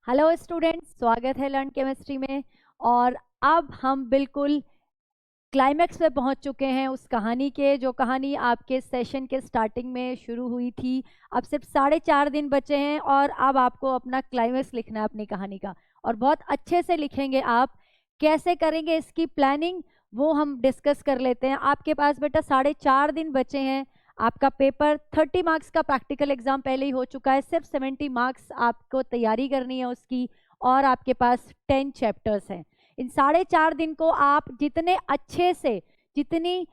Hello students, स्वागत है learn chemistry में। और अब हम बिल्कुल क्लाइमैक्स पे पहुंच चुके हैं उस कहानी के, जो कहानी आपके सेशन के स्टार्टिंग में शुरू हुई थी। अब सिर्फ 4.5 दिन बचे हैं और अब आपको अपना क्लाइमैक्स लिखना है अपनी कहानी का, और बहुत अच्छे से लिखेंगे आप। कैसे करेंगे इसकी प्लानिंग वो हम डिस्कस कर लेते हैं। आपके पास बेटा 4.5 दिन बचे हैं। आपका पेपर 30 मार्क्स का प्रैक्टिकल एग्जाम पहले ही हो चुका है, सिर्फ 70 मार्क्स आपको तैयारी करनी है उसकी, और आपके पास 10 चैप्टर्स हैं। इन 4.5 दिन को आप जितने अच्छे से, जितनी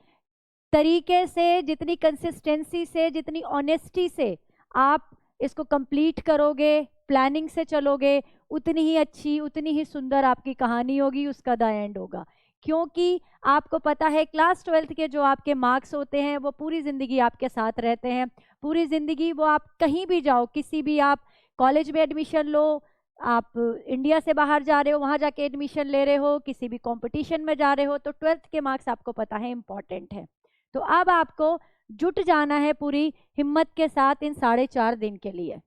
तरीके से, जितनी कंसिस्टेंसी से, जितनी ऑनेस्टी से आप इसको कंप्लीट करोगे, प्लानिंग से चलोगे, उतनी ही अच्छी, उतनी ही सुंदर आपकी कहानी होगी, उसका द एंड होगा। क्योंकि आपको पता है क्लास 12th के जो आपके मार्क्स होते हैं वो पूरी ज़िंदगी आपके साथ रहते हैं। पूरी ज़िंदगी वो आप कहीं भी जाओ, किसी भी आप कॉलेज में एडमिशन लो, आप इंडिया से बाहर जा रहे हो वहाँ जाके एडमिशन ले रहे हो, किसी भी कंपटीशन में जा रहे हो, तो 12th के मार्क्स आपको पता है इम्पॉर्टेंट है। तो अब आपको जुट जाना है पूरी हिम्मत के साथ इन 4.5 दिन के लिए।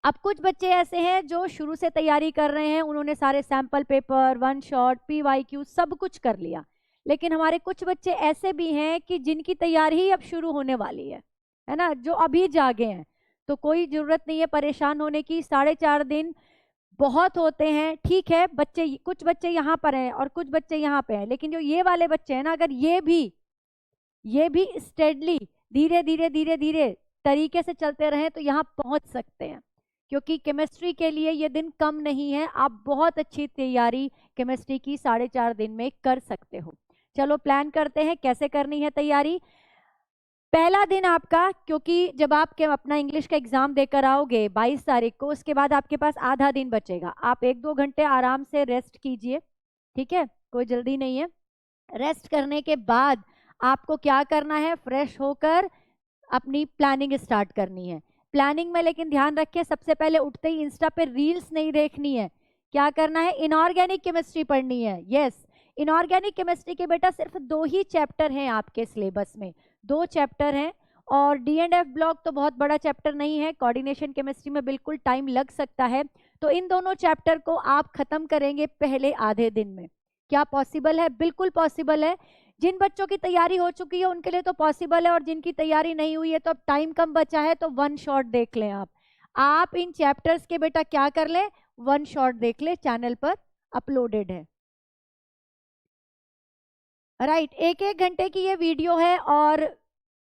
अब कुछ बच्चे ऐसे हैं जो शुरू से तैयारी कर रहे हैं, उन्होंने सारे sample paper, one shot, PYQ सब कुछ कर लिया। लेकिन हमारे कुछ बच्चे ऐसे भी हैं कि जिनकी तैयारी ही अब शुरू होने वाली है ना, जो अभी जागे हैं। तो कोई जरूरत नहीं है परेशान होने की। 4.5 दिन बहुत होते हैं, ठीक है। बच्चे, कुछ बच्चे यहाँ पर हैं और कुछ बच्चे यहाँ पे हैं, लेकिन जो ये वाले बच्चे हैं ना, अगर ये भी स्टेडली, धीरे धीरे धीरे धीरे तरीके से चलते रहें तो यहाँ पहुंच सकते हैं। क्योंकि केमिस्ट्री के लिए ये दिन कम नहीं है, आप बहुत अच्छी तैयारी केमिस्ट्री की 4.5 दिन में कर सकते हो। चलो प्लान करते हैं कैसे करनी है तैयारी। पहला दिन आपका, क्योंकि जब आप अपना इंग्लिश का एग्जाम देकर आओगे 22 तारीख को, उसके बाद आपके पास आधा दिन बचेगा। आप 1-2 घंटे आराम से रेस्ट कीजिए, ठीक है, कोई जल्दी नहीं है। रेस्ट करने के बाद आपको क्या करना है, फ्रेश होकर अपनी प्लानिंग स्टार्ट करनी है। प्लानिंग में लेकिन ध्यान रखें, सबसे पहले उठते ही इंस्टा पे रील्स नहीं देखनी है। क्या करना है, इनऑर्गेनिक केमिस्ट्री पढ़नी है। यस, इनऑर्गेनिक केमिस्ट्री के बेटा सिर्फ 2 ही चैप्टर हैं आपके सिलेबस में, 2 चैप्टर हैं। और D&F ब्लॉक तो बहुत बड़ा चैप्टर नहीं है, कोऑर्डिनेशन केमिस्ट्री में बिल्कुल टाइम लग सकता है। तो इन दोनों चैप्टर को आप खत्म करेंगे पहले आधे दिन में। क्या पॉसिबल है? बिल्कुल पॉसिबल है। जिन बच्चों की तैयारी हो चुकी है उनके लिए तो पॉसिबल है, और जिनकी तैयारी नहीं हुई है तो अब टाइम कम बचा है तो वन शॉट देख लें आप इन चैप्टर्स के बेटा क्या कर लें, वन शॉट देख ले, चैनल पर अपलोडेड है। राइट, 1-1 घंटे की ये वीडियो है। और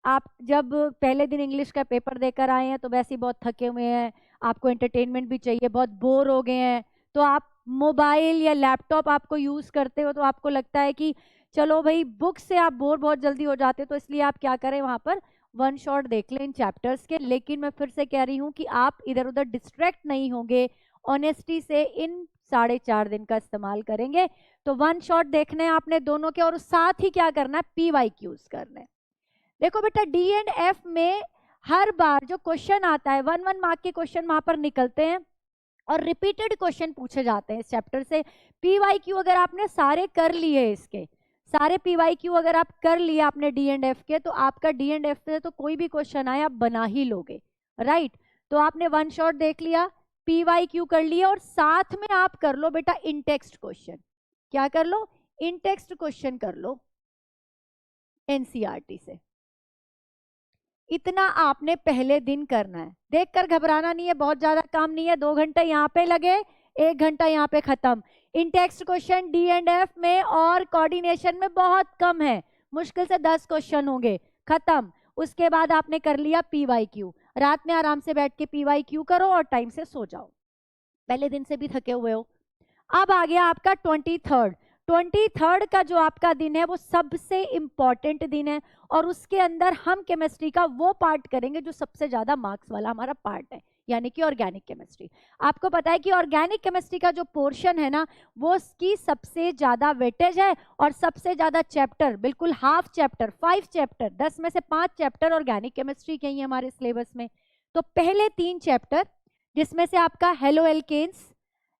आप जब पहले दिन इंग्लिश का पेपर देकर आए हैं तो वैसे ही बहुत थके हुए हैं, आपको एंटरटेनमेंट भी चाहिए, बहुत बोर हो गए हैं, तो आप मोबाइल या लैपटॉप आपको यूज करते हो, तो आपको लगता है कि चलो भाई, बुक से आप बोर बहुत जल्दी हो जाते हो, तो इसलिए आप क्या करें, वहां पर वन शॉट देख लें इन चैप्टर्स के। लेकिन मैं फिर से कह रही हूँ कि आप इधर उधर डिस्ट्रैक्ट नहीं होंगे, ऑनेस्टी से इन 4.5 दिन का इस्तेमाल करेंगे। तो वन शॉट देखने हैं आपने दोनों के, और साथ ही क्या करना है, PYQs करने। देखो बेटा, D&F में हर बार जो क्वेश्चन आता है, 1-1 मार्क के क्वेश्चन वहां पर निकलते हैं और रिपीटेड क्वेश्चन पूछे जाते हैं इस चैप्टर से। PYQ अगर आपने सारे कर लिए, इसके सारे PYQ अगर आप कर लिए आपने D&F के, तो आपका D&F से तो कोई भी क्वेश्चन आए आप बना ही लोगे। राइट, तो आपने वन शॉट देख लिया, PYQ कर लिया, और साथ में आप कर लो बेटा इन टेक्स्ट क्वेश्चन। क्या कर लो, इन टेक्स्ट क्वेश्चन कर लो NCERT से। इतना आपने पहले दिन करना है, देखकर घबराना नहीं है, बहुत ज्यादा काम नहीं है। 2 घंटे यहाँ पे लगे, 1 घंटा यहाँ पे खत्म। इन टेक्स्ट क्वेश्चन D&F में और कोऑर्डिनेशन में बहुत कम है, मुश्किल से 10 क्वेश्चन होंगे, खत्म। उसके बाद आपने कर लिया PYQ, रात में आराम से बैठ के PYQ करो और टाइम से सो जाओ, पहले दिन से भी थके हुए हो। अब आ गया आपका 23rd का जो आपका दिन है वो सबसे इंपॉर्टेंट दिन है, और उसके अंदर हम केमिस्ट्री का वो पार्ट करेंगे जो सबसे ज्यादा मार्क्स वाला हमारा पार्ट है, यानी कि ऑर्गेनिक केमिस्ट्री। आपको पता है कि ऑर्गेनिक केमिस्ट्री का जो पोर्शन है ना, वो उसकी सबसे ज्यादा वेटेज है, और सबसे ज्यादा चैप्टर, बिल्कुल हाफ चैप्टर, 5 चैप्टर, 10 में से 5 चैप्टर ऑर्गेनिक केमिस्ट्री के ही हमारे सिलेबस में। तो पहले 3 चैप्टर, जिसमें से आपका haloalkanes,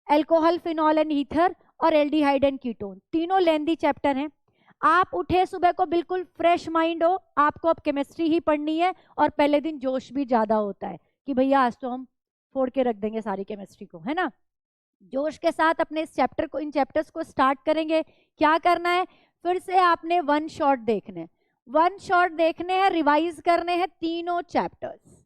alcohol, phenol and ether, और एल्डिहाइड एंड कीटोन, तीनों लेंदी चैप्टर हैं। आप उठे सुबह को बिल्कुल फ्रेश माइंड हो, आपको अब केमिस्ट्री ही पढ़नी है, और पहले दिन जोश भी ज्यादा होता है कि भैया आज तो हम फोड़ के रख देंगे सारी केमिस्ट्री को, है ना। जोश के साथ अपने इस चैप्टर को, इन चैप्टर्स को स्टार्ट करेंगे। क्या करना है, फिर से आपने वन शॉट देखने हैं, रिवाइज करने हैं तीनों चैप्टर्स।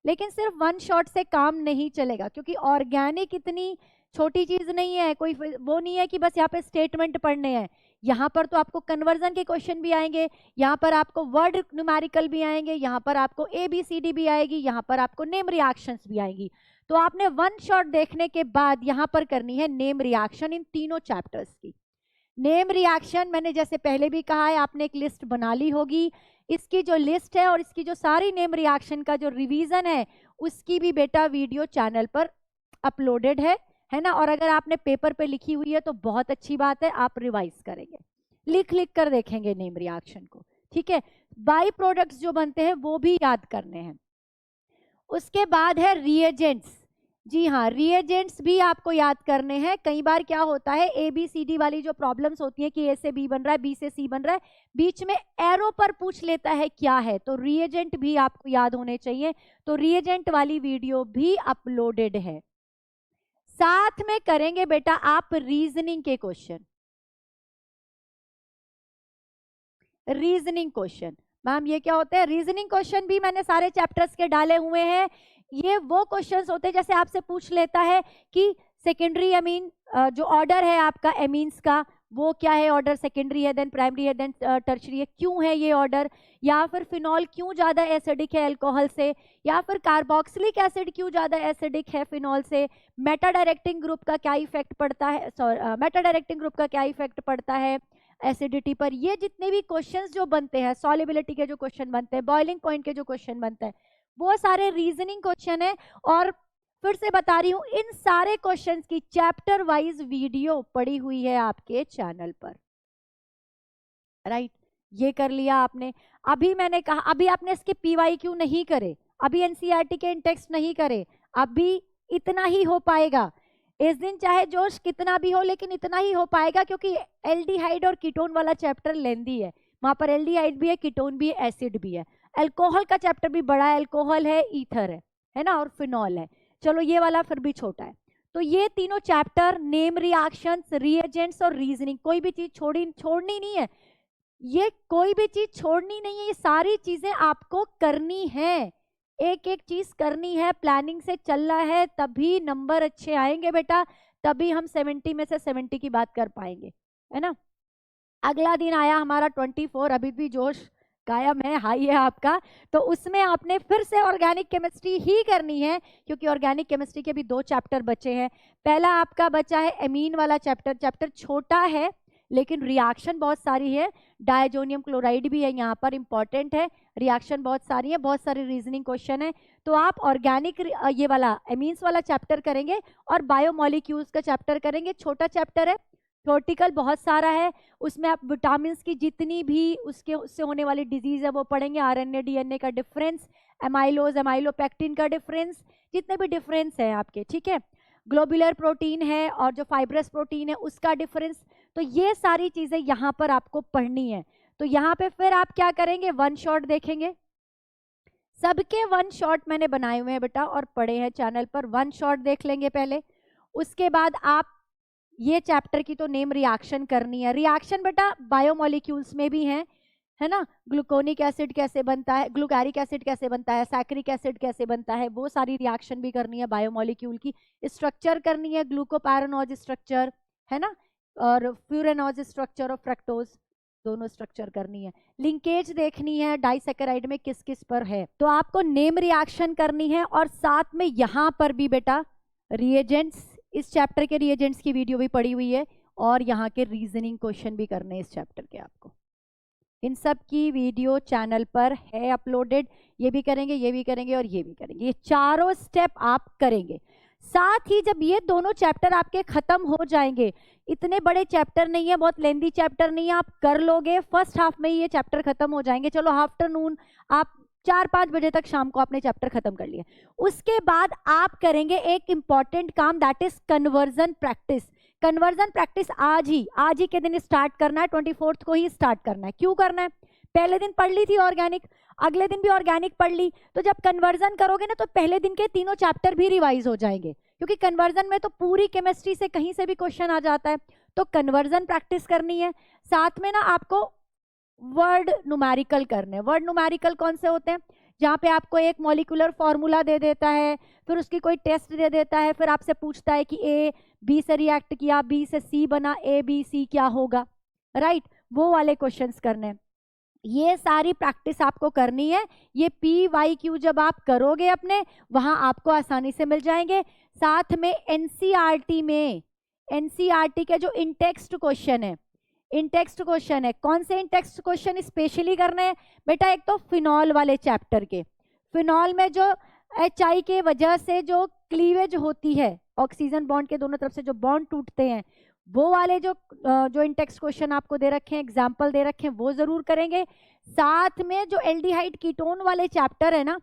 लेकिन सिर्फ वन शॉट से काम नहीं चलेगा, क्योंकि ऑर्गेनिक इतनी छोटी चीज नहीं है, कोई वो नहीं है कि बस यहाँ पे स्टेटमेंट पढ़ने हैं। यहाँ पर तो आपको कन्वर्जन के क्वेश्चन भी आएंगे, यहाँ पर आपको वर्ड न्यूमेरिकल भी आएंगे, यहाँ पर आपको ABCD भी आएगी, यहाँ पर आपको नेम रिएक्शंस भी आएंगी। तो आपने वन शॉट देखने के बाद यहाँ पर करनी है नेम रिएक्शन इन तीनों चैप्टर्स की। नेम रिएक्शन मैंने जैसे पहले भी कहा है, आपने एक लिस्ट बना ली होगी। इसकी जो लिस्ट है और इसकी जो सारी नेम रिएक्शन का जो रिवीजन है, उसकी भी बेटा वीडियो चैनल पर अपलोडेड है ना। और अगर आपने पेपर पे लिखी हुई है तो बहुत अच्छी बात है, आप रिवाइज करेंगे, लिख कर देखेंगे नेम रिएक्शन को, ठीक है। बाई प्रोडक्ट्स जो बनते हैं वो भी याद करने हैं। उसके बाद है रिएजेंट्स। जी हाँ, रिएजेंट्स भी आपको याद करने हैं। कई बार क्या होता है, ABCD वाली जो प्रॉब्लम्स होती है कि A से B बन रहा है, B से C बन रहा है, बीच में एरो पर पूछ लेता है क्या है, तो रिएजेंट भी आपको याद होने चाहिए। तो रिएजेंट वाली वीडियो भी अपलोडेड है। साथ में करेंगे बेटा आप रीजनिंग के क्वेश्चन। रीजनिंग क्वेश्चन मैम ये क्या होते हैं, रीजनिंग क्वेश्चन भी मैंने सारे चैप्टर्स के डाले हुए हैं। ये वो क्वेश्चंस होते हैं जैसे आपसे पूछ लेता है कि सेकेंडरी एमीन जो ऑर्डर है आपका एमीन्स का, वो क्या है, ऑर्डर सेकेंडरी है, देन प्राइमरी है, देन टर्शरी है, क्यों है ये ऑर्डर, या फिर फिनॉल क्यों ज्यादा एसिडिक है अल्कोहल से, या फिर कार्बोक्सिलिक एसिड क्यों ज्यादा एसिडिक है फिनॉल से, मेटा डायरेक्टिंग ग्रुप का क्या इफेक्ट पड़ता है, मेटा डायरेक्टिंग ग्रुप का क्या इफेक्ट पड़ता है एसिडिटी पर। ये जितने भी क्वेश्चंस जो बनते हैं, सॉल्युबिलिटी के जो क्वेश्चन बनते हैं, बॉइलिंग पॉइंट के जो क्वेश्चन बनते हैं, वो सारे रीजनिंग क्वेश्चन है। और फिर से बता रही हूं, इन सारे क्वेश्चंस की चैप्टर वाइज वीडियो पड़ी हुई है आपके चैनल पर, राइट। ये कर लिया आपने। अभी मैंने कहा, अभी आपने इसके PYQ नहीं करे, अभी NCERT के इंटेक्स्ट नहीं करे, अभी इतना ही हो पाएगा। इस दिन चाहे जोश कितना भी हो, लेकिन इतना ही हो पाएगा, क्योंकि एल्डिहाइड और कीटोन वाला चैप्टर लेंदी है। वहां पर एल्डिहाइड भी है, कीटोन भी है, एसिड भी है। अल्कोहल का चैप्टर भी बड़ा है, अल्कोहल है, ईथर है ना, और फिनॉल है। चलो ये वाला फिर भी छोटा है। तो ये तीनों चैप्टर, नेम रिएक्शंस, रिएजेंट्स और रीजनिंग, कोई भी चीज छोड़नी नहीं है। ये कोई भी चीज छोड़नी नहीं है, ये सारी चीजें आपको करनी है, एक एक चीज करनी है। प्लानिंग से चल रहा है तभी नंबर अच्छे आएंगे बेटा, तभी हम 70 में से 70 की बात कर पाएंगे, है ना। अगला दिन आया हमारा 24, अभी भी जोश कायम है, हाई है आपका। तो उसमें आपने फिर से ऑर्गेनिक केमिस्ट्री ही करनी है, क्योंकि ऑर्गेनिक केमिस्ट्री के भी 2 चैप्टर बचे हैं। पहला आपका बचा है एमीन वाला चैप्टर। चैप्टर छोटा है लेकिन रिएक्शन बहुत सारी है, डायजोनियम क्लोराइड भी है यहाँ पर, इंपॉर्टेंट है, रिएक्शन बहुत सारी है, बहुत सारे रीजनिंग क्वेश्चन है। तो आप ऑर्गेनिक ये वाला एमीन्स वाला चैप्टर करेंगे और बायोमोलिक्यूल्स का चैप्टर करेंगे। छोटा चैप्टर है, थ्योरेटिकल बहुत सारा है, उसमें आप विटामिन की जितनी भी उससे होने वाली डिजीज है वो पढ़ेंगे, RNA DNA का डिफरेंस, एमाइलोज एमाइलोपेक्टिन का डिफरेंस, जितने भी डिफरेंस है आपके, ठीक है। ग्लोबुलर प्रोटीन है और जो फाइब्रस प्रोटीन है उसका डिफरेंस। तो ये सारी चीजें यहाँ पर आपको पढ़नी है। तो यहाँ पे फिर आप क्या करेंगे, वन शॉट देखेंगे। सबके वन शॉट मैंने बनाए हुए हैं बेटा और पढ़े हैं चैनल पर, वन शॉट देख लेंगे पहले। उसके बाद आप ये चैप्टर की तो नेम रिएक्शन करनी है। रिएक्शन बेटा बायोमोलिक्यूल्स में भी है ना, ग्लूकोनिक एसिड कैसे बनता है, ग्लूकारिक एसिड कैसे बनता है, सैक्रिक एसिड कैसे बनता है, वो सारी रिएक्शन भी करनी है बायोमोलिक्यूल की। स्ट्रक्चर करनी है, ग्लूकोपैरानोज स्ट्रक्चर है ना, और फ्यूरेनोज स्ट्रक्चर और फ्रक्टोज, दोनों स्ट्रक्चर करनी है। लिंकेज देखनी है डाइसैकेराइड में किस किस पर है। तो आपको नेम रिएक्शन करनी है और साथ में यहाँ पर भी बेटा रिएजेंट्स, इस चैप्टर के रिएजेंट्स की वीडियो भी पड़ी हुई है और यहाँ के रीजनिंग क्वेश्चन भी करने हैं इस चैप्टर के आपको। इन सब की वीडियो चैनल पर है अपलोडेड। ये भी करेंगे, ये भी करेंगे और ये भी करेंगे, ये चारों स्टेप आप करेंगे। साथ ही जब ये दोनों चैप्टर आपके खत्म हो जाएंगे, इतने बड़े चैप्टर नहीं है, बहुत लेंदी चैप्टर नहीं है, आप कर लोगे, फर्स्ट हाफ में ही ये चैप्टर खत्म हो जाएंगे। चलो आफ्टरनून आप 4-5 बजे तक शाम को आपने चैप्टर खत्म कर लिया। उसके बाद आप करेंगे एक इंपॉर्टेंट काम, that is conversion practice. Conversion practice आज ही के दिन स्टार्ट करना है, 24 को ही स्टार्ट करना है। क्यों करना है, पहले दिन पढ़ ली थी ऑर्गेनिक, अगले दिन भी ऑर्गेनिक पढ़ ली, तो जब कन्वर्जन करोगे ना तो पहले दिन के तीनों चैप्टर भी रिवाइज हो जाएंगे, क्योंकि कन्वर्जन में तो पूरी केमिस्ट्री से कहीं से भी क्वेश्चन आ जाता है। तो कन्वर्जन प्रैक्टिस करनी है, साथ में ना आपको वर्ड न्यूमेरिकल करने हैं। वर्ड न्यूमेरिकल कौन से होते हैं? जहाँ पे आपको एक मॉलिक्यूलर फॉर्मूला दे देता है, फिर उसकी कोई टेस्ट दे देता है, फिर आपसे पूछता है कि ए बी से रिएक्ट किया, बी से सी बना, ए बी सी क्या होगा, राइट? वो वाले क्वेश्चंस करने हैं। ये सारी प्रैक्टिस आपको करनी है। ये PYQ जब आप करोगे अपने, वहां आपको आसानी से मिल जाएंगे। साथ में एनसीईआरटी में, एनसीईआरटी के जो इनटेक्स्ट क्वेश्चन है, इनटेक्स्ट क्वेश्चन है, कौन से इनटेक्स्ट क्वेश्चन स्पेशली करने हैं बेटा? एक तो फिनॉल वाले चैप्टर के, फिनॉल में जो HI के वजह से जो क्लीवेज होती है, ऑक्सीजन बॉन्ड के दोनों तरफ से जो बॉन्ड टूटते हैं, वो वाले जो इनटेक्स्ट क्वेश्चन आपको दे रखे हैं, एग्जाम्पल दे रखे हैं, वो जरूर करेंगे। साथ में जो एल्डिहाइड कीटोन वाले चैप्टर है ना,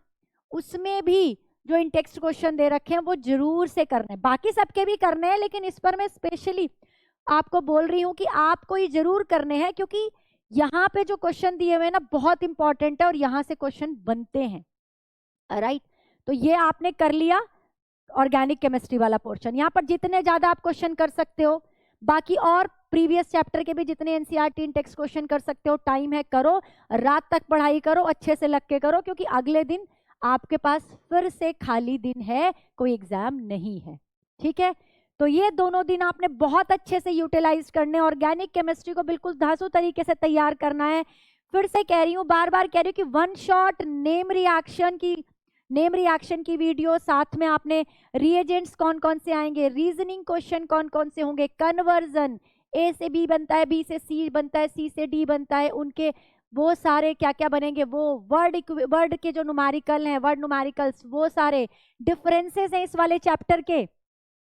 उसमें भी जो इनटेक्स्ट क्वेश्चन दे रखे हैं वो जरूर से करने हैं। बाकी सबके भी करने हैं, लेकिन इस पर मैं स्पेशली आपको बोल रही हूँ कि आपको ये जरूर करने हैं, क्योंकि यहाँ पे जो क्वेश्चन दिए हुए हैं ना बहुत इंपॉर्टेंट है और यहाँ से क्वेश्चन बनते हैं, राइट? तो ये आपने कर लिया ऑर्गेनिक केमिस्ट्री वाला पोर्शन। यहाँ पर जितने ज्यादा आप क्वेश्चन कर सकते हो, बाकी और प्रीवियस चैप्टर के भी जितने एनसीईआरटी इनटेक्स्ट क्वेश्चन कर सकते हो, टाइम है करो, रात तक पढ़ाई करो, अच्छे से लग के करो, क्योंकि अगले दिन आपके पास फिर से खाली दिन है, कोई एग्जाम नहीं है, ठीक है? तो ये दोनों दिन आपने बहुत अच्छे से यूटिलाइज करने, ऑर्गेनिक केमिस्ट्री को बिल्कुल धांसू तरीके से तैयार करना है। फिर से कह रही हूँ, बार बार कह रही हूँ कि वन शॉट नेम रिएक्शन की वीडियो, साथ में आपने रिएजेंट्स कौन कौन से आएंगे, रीजनिंग क्वेश्चन कौन कौन से होंगे, कन्वर्जन, ए से बी बनता है, बी से सी बनता है, सी से डी बनता है, उनके वो सारे क्या क्या बनेंगे, वो वर्ड के जो न्यूमेरिकल हैं, वर्ड न्यूमेरिकल्स, वो सारे डिफरेंसेस हैं इस वाले चैप्टर के,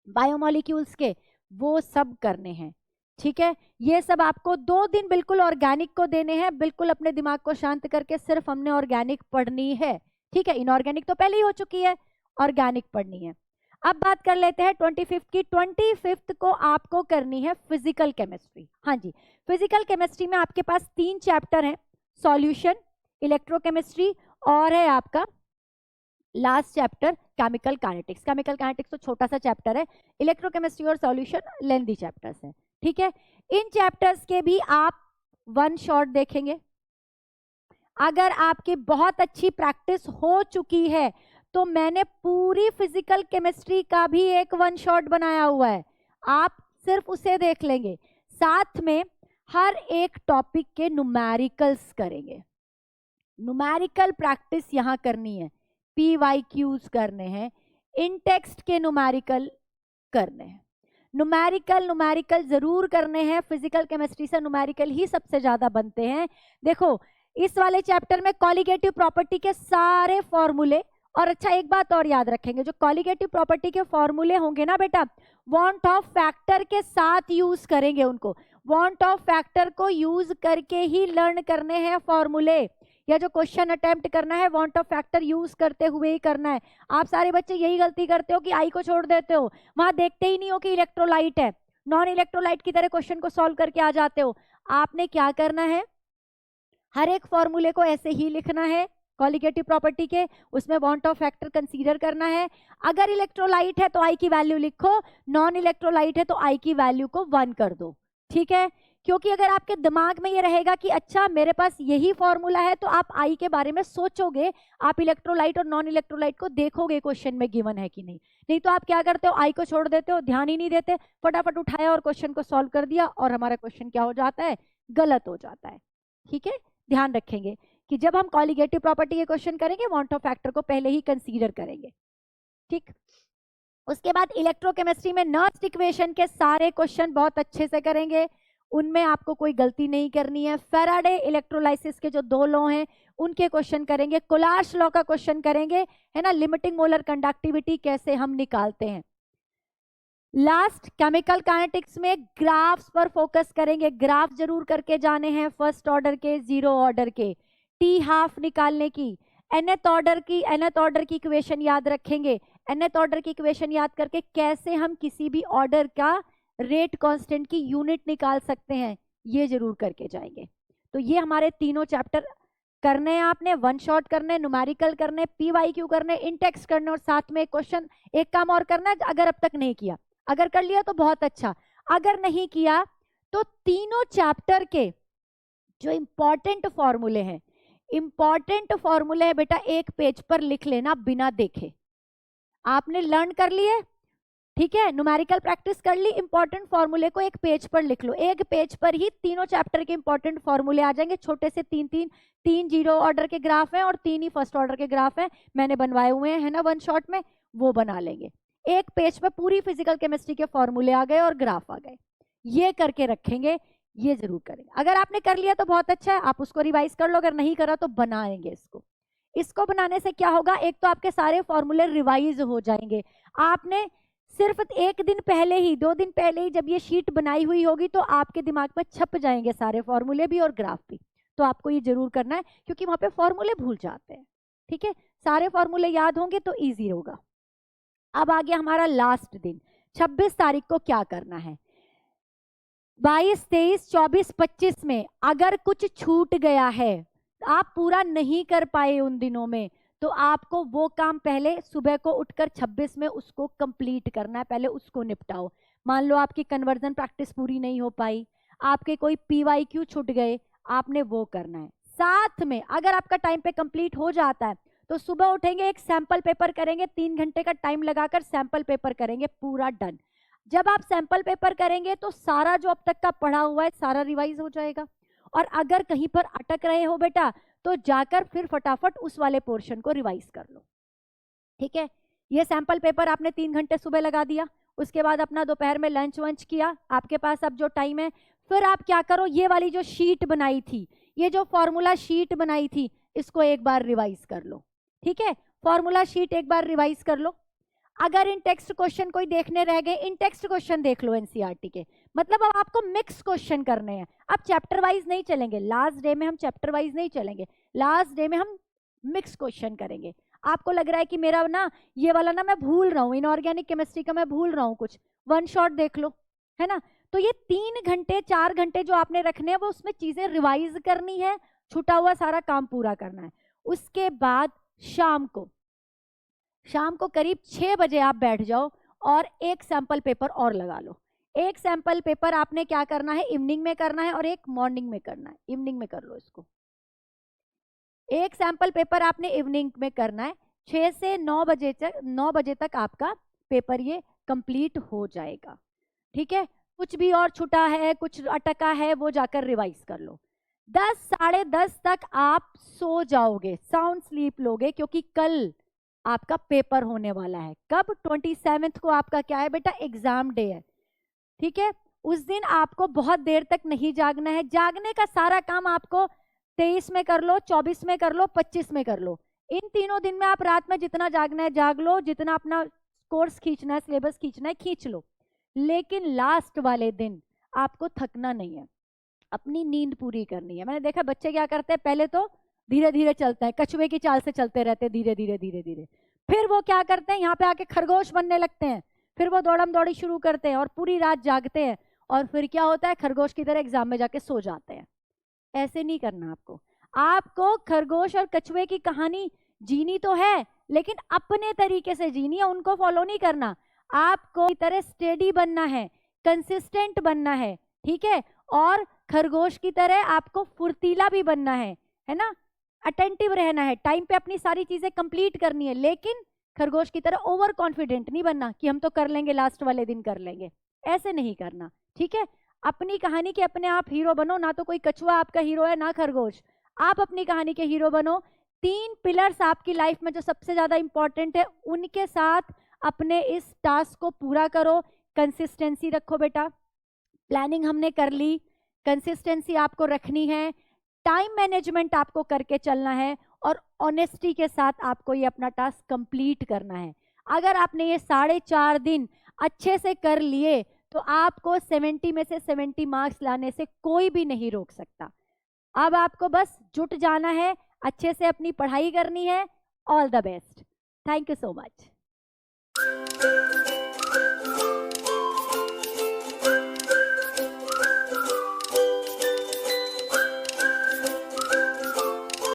बायोमोलिक्यूल्स के, वो सब करने हैं, ठीक है? ये सब आपको 2 दिन बिल्कुल ऑर्गेनिक को देने हैं, बिल्कुल अपने दिमाग को शांत करके सिर्फ हमने ऑर्गेनिक पढ़नी है, ठीक है? इनऑर्गेनिक तो पहले ही हो चुकी है, ऑर्गेनिक पढ़नी है। अब बात कर लेते हैं 25 की। 25 को आपको करनी है फिजिकल केमिस्ट्री। हाँ जी, फिजिकल केमिस्ट्री में आपके पास 3 चैप्टर हैं, सॉल्यूशन, इलेक्ट्रोकेमिस्ट्री और है आपका last chapter chemical kinetics. Chemical kinetics तो छोटा सा चैप्टर है, इलेक्ट्रोकेमिस्ट्री और सॉल्यूशन लेंथी चैप्टर्स हैं, ठीक है? इन चैप्टर्स के भी आप वन शॉट देखेंगे। अगर आपकी बहुत अच्छी प्रैक्टिस हो चुकी है तो मैंने पूरी फिजिकल केमिस्ट्री का भी एक वन शॉट बनाया हुआ है, आप सिर्फ उसे देख लेंगे। साथ में हर एक टॉपिक के न्यूमेरिकल्स करेंगे, न्यूमेरिकल प्रैक्टिस यहां करनी है, PYQs करने हैं, इन टेक्स्ट के न्यूमेरिकल करने हैं। न्यूमेरिकल जरूर करने हैं, फिजिकल केमिस्ट्री से न्यूमेरिकल ही सबसे ज्यादा बनते हैं। देखो इस वाले चैप्टर में कॉलिगेटिव प्रॉपर्टी के सारे फॉर्मूले, और अच्छा एक बात और याद रखेंगे, जो कॉलिगेटिव प्रॉपर्टी के फॉर्मूले होंगे ना बेटा, वांट ऑफ फैक्टर के साथ यूज करेंगे उनको, वांट ऑफ फैक्टर को यूज करके ही लर्न करने हैं फॉर्मूले, या जो क्वेश्चन अटेम्प्ट करना है वांट ऑफ फैक्टर यूज करते हुए ही करना है। आप सारे बच्चे यही गलती करते हो कि आई को छोड़ देते हो, वहां देखते ही नहीं हो कि इलेक्ट्रोलाइट है, नॉन इलेक्ट्रोलाइट की तरह क्वेश्चन को सॉल्व करके आ जाते हो। आपने क्या करना है, हर एक फॉर्मूले को ऐसे ही लिखना है, कॉलिगेटिव प्रॉपर्टी के, उसमें वांट ऑफ फैक्टर कंसीडर करना है। अगर इलेक्ट्रोलाइट है तो आई की वैल्यू लिखो, नॉन इलेक्ट्रोलाइट है तो आई की वैल्यू को 1 कर दो, ठीक है? क्योंकि अगर आपके दिमाग में ये रहेगा कि अच्छा मेरे पास यही फॉर्मूला है, तो आप आई के बारे में सोचोगे, आप इलेक्ट्रोलाइट और नॉन इलेक्ट्रोलाइट को देखोगे क्वेश्चन में गिवन है कि नहीं। नहीं तो आप क्या करते हो, आई को छोड़ देते हो, ध्यान ही नहीं देते, फटाफट उठाया और क्वेश्चन को सॉल्व कर दिया, और हमारा क्वेश्चन क्या हो जाता है, गलत हो जाता है, ठीक है? ध्यान रखेंगे कि जब हम कॉलिगेटिव प्रॉपर्टी के क्वेश्चन करेंगे वांट ऑफ फैक्टर को पहले ही कंसीडर करेंगे, ठीक? उसके बाद इलेक्ट्रोकेमिस्ट्री में नर्स्ट इक्वेशन के सारे क्वेश्चन बहुत अच्छे से करेंगे, उनमें आपको कोई गलती नहीं करनी है। फैराडे इलेक्ट्रोलाइसिस के जो 2 लॉ हैं उनके क्वेश्चन करेंगे, कोलार्स लॉ का क्वेश्चन करेंगे, है ना, लिमिटिंग मोलर कंडक्टिविटी कैसे हम निकालते हैं। लास्ट केमिकल काइनेटिक्स में ग्राफ्स पर फोकस करेंगे, ग्राफ जरूर करके जाने हैं, फर्स्ट ऑर्डर के, 0 ऑर्डर के, टी हाफ निकालने की, nth ऑर्डर की इक्वेशन याद रखेंगे, nth ऑर्डर की इक्वेशन याद करके कैसे हम किसी भी ऑर्डर का रेट कांस्टेंट की यूनिट निकाल सकते हैं, ये जरूर करके जाएंगे। तो ये हमारे तीनों चैप्टर करने हैं आपने, वन शॉट करने, न्यूमेरिकल करने, PYQ करने, इन टेक्स्ट करने, और साथ में क्वेश्चन। एक काम और करना है, अगर अब तक नहीं किया, अगर कर लिया तो बहुत अच्छा, अगर नहीं किया तो तीनों चैप्टर के जो इंपॉर्टेंट फॉर्मूले हैं, इंपॉर्टेंट फॉर्मूले है बेटा, एक पेज पर लिख लेना बिना देखे। आपने लर्न कर लिए, ठीक है, न्यूमेरिकल प्रैक्टिस कर ली, इंपॉर्टेंट फॉर्मूले को एक पेज पर लिख लो। एक पेज पर ही तीनों चैप्टर के इंपॉर्टेंट फॉर्मूले आ जाएंगे, छोटे से तीन जीरो ऑर्डर के ग्राफ हैं और 3 ही फर्स्ट ऑर्डर के ग्राफ हैं, मैंने बनवाए हुए हैं, है ना, वन शॉट में, वो बना लेंगे। एक पेज पर पूरी फिजिकल केमिस्ट्री के फॉर्मूले आ गए और ग्राफ आ गए, ये करके रखेंगे, ये जरूर करेंगे। अगर आपने कर लिया तो बहुत अच्छा है, आप उसको रिवाइज कर लो, अगर नहीं करा तो बनाएंगे इसको। इसको बनाने से क्या होगा, एक तो आपके सारे फॉर्मूले रिवाइज हो जाएंगे। आपने सिर्फ एक दिन पहले ही, 2 दिन पहले ही जब ये शीट बनाई हुई होगी तो आपके दिमाग में छप जाएंगे सारे फॉर्मूले भी और ग्राफ भी। तो आपको ये जरूर करना है, क्योंकि वहां पे फॉर्मूले भूल जाते हैं, ठीक है, सारे फॉर्मूले याद होंगे तो इजी होगा। अब आ गया हमारा लास्ट दिन, 26 तारीख को क्या करना है। 22, 23, 24, 25 में अगर कुछ छूट गया है, आप पूरा नहीं कर पाए उन दिनों में, तो आपको वो काम पहले सुबह को उठकर 26 में उसको कंप्लीट करना है, पहले उसको निपटाओ। मान लो आपकी कन्वर्जन प्रैक्टिस पूरी नहीं हो पाई, आपके कोई PYQ छूट गए, आपने वो करना है। साथ में अगर आपका टाइम पे कंप्लीट हो जाता है तो सुबह उठेंगे, एक सैंपल पेपर करेंगे, 3 घंटे का टाइम लगाकर सैंपल पेपर करेंगे, पूरा डन। जब आप सैंपल पेपर करेंगे तो सारा जो अब तक का पढ़ा हुआ है सारा रिवाइज हो जाएगा। और अगर कहीं पर अटक रहे हो बेटा, तो जाकर फिर फटाफट उस वाले पोर्शन को रिवाइज कर लो, ठीक है। ये सैंपल पेपर आपने 3 घंटे सुबह लगा दिया, उसके बाद अपना दोपहर में लंच वंच किया, आपके पास अब जो टाइम है, फिर आप क्या करो, ये वाली जो शीट बनाई थी, ये जो फॉर्मूला शीट बनाई थी, इसको एक बार रिवाइज कर लो, ठीक है। फॉर्मूला शीट एक बार रिवाइज कर लो। अगर इन टेक्स्ट क्वेश्चन कोई देखने रह गए, इन टेक्स्ट क्वेश्चन देख लो NCERT के, मतलब अब आपको मिक्स क्वेश्चन करने हैं। अब चैप्टर वाइज नहीं चलेंगे, लास्ट डे में हम चैप्टर वाइज नहीं चलेंगे, लास्ट डे में हम मिक्स क्वेश्चन करेंगे। आपको लग रहा है कि मेरा ना ये वाला ना मैं भूल रहा हूँ, इनऑर्गेनिक केमिस्ट्री का मैं भूल रहा हूँ कुछ, वन शॉट देख लो, है ना। तो ये 3 घंटे 4 घंटे जो आपने रखने हैं, वो उसमें चीजें रिवाइज करनी है, छूटा हुआ सारा काम पूरा करना है। उसके बाद शाम को करीब 6 बजे आप बैठ जाओ और एक सैंपल पेपर और लगा लो। एक सैंपल पेपर आपने क्या करना है, इवनिंग में करना है और एक मॉर्निंग में करना है, इवनिंग में कर लो इसको। एक सैंपल पेपर आपने इवनिंग में करना है, 6 से 9 बजे तक आपका पेपर ये कंप्लीट हो जाएगा, ठीक है। कुछ भी और छूटा है, कुछ अटका है, वो जाकर रिवाइज कर लो। 10 साढ़े 10 तक आप सो जाओगे, साउंड स्लीप लोगे, क्योंकि कल आपका पेपर होने वाला है। कब? 27 को आपका क्या है बेटा, एग्जाम डे है, ठीक है। उस दिन आपको बहुत देर तक नहीं जागना है, जागने का सारा काम आपको 23 में कर लो, 24 में कर लो, 25 में कर लो। इन तीनों दिन में आप रात में जितना जागना है जाग लो, जितना अपना कोर्स खींचना है, सिलेबस खींचना है, खींच लो। लेकिन लास्ट वाले दिन आपको थकना नहीं है, अपनी नींद पूरी करनी है। मैंने देखा बच्चे क्या करते हैं, पहले तो धीरे धीरे चलते हैं, कछुए की चाल से चलते रहते हैं, धीरे धीरे धीरे धीरे, फिर वो क्या करते हैं, यहाँ पे आके खरगोश बनने लगते हैं, फिर वो दौड़म दौड़ी शुरू करते हैं और पूरी रात जागते हैं, और फिर क्या होता है, खरगोश की तरह एग्जाम में जाके सो जाते हैं। ऐसे नहीं करना आपको। आपको खरगोश और कछुए की कहानी जीनी तो है, लेकिन अपने तरीके से जीनी है, उनको फॉलो नहीं करना। आपको की तरह स्टेडी बनना है, कंसिस्टेंट बनना है, ठीक है। और खरगोश की तरह आपको फुर्तीला भी बनना है ना, अटेंटिव रहना है, टाइम पे अपनी सारी चीजें कंप्लीट करनी है। लेकिन खरगोश की तरह ओवर कॉन्फिडेंट नहीं बनना कि हम तो कर लेंगे, लास्ट वाले दिन कर लेंगे, ऐसे नहीं करना, ठीक है। अपनी कहानी के अपने आप हीरो बनो, ना तो कोई कछुआ आपका हीरो है ना खरगोश, आप अपनी कहानी के हीरो बनो। 3 पिलर्स आपकी लाइफ में जो सबसे ज्यादा इंपॉर्टेंट है, उनके साथ अपने इस टास्क को पूरा करो। कंसिस्टेंसी रखो बेटा, प्लानिंग हमने कर ली, कंसिस्टेंसी आपको रखनी है, टाइम मैनेजमेंट आपको करके चलना है, और ऑनेस्टी के साथ आपको ये अपना टास्क कंप्लीट करना है। अगर आपने ये 4.5 दिन अच्छे से कर लिए तो आपको 70 में से 70 मार्क्स लाने से कोई भी नहीं रोक सकता। अब आपको बस जुट जाना है, अच्छे से अपनी पढ़ाई करनी है। All the best, thank you so much.